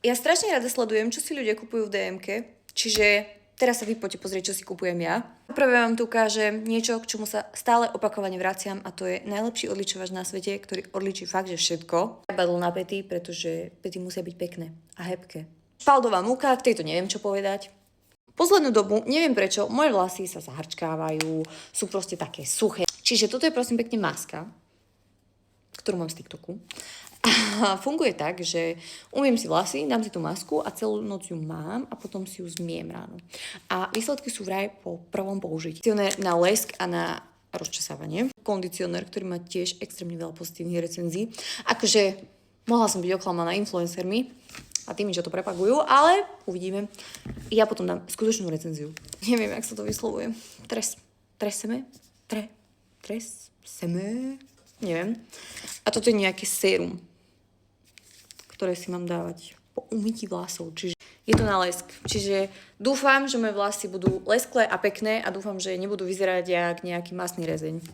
Ja strašne rada sledujem, čo si ľudia kupujú v DMke, čiže teraz sa vy poďte pozrieť, čo si kupujem ja. Prvé vám tu ukážem niečo, k čomu sa stále opakovane vraciam a to je najlepší odličovač na svete, ktorý odličí fakt, že všetko. Badl na pety, pretože pety musia byť pekné a hebké. Špaldová múka, k tejto neviem čo povedať. Poslednú dobu, neviem prečo, moje vlasy sa zahrčkávajú, sú proste také suché. Čiže toto je prosím pekne maska, ktorú mám z TikToku. A funguje tak, že umiem si vlasy, dám si tú masku a celú noc ju mám a potom si ju zmiem ráno. A výsledky sú vraj po prvom použití. Kondicionér na lesk a na rozčesávanie. Kondicionér, ktorý má tiež extrémne veľa pozitívnych recenzií. Akože mohla som byť oklamaná influencermi a tými, že to propagujú, ale uvidíme. Ja potom dám skutočnú recenziu. Neviem, jak sa to vyslovuje. Treseme? Neviem. A toto je nejaké sérum, ktoré si mám dávať po umytí vlasov. Čiže je to na lesk. Čiže dúfam, že moje vlasy budú lesklé a pekné a dúfam, že nebudú vyzerať jak nejaký masný rezeň.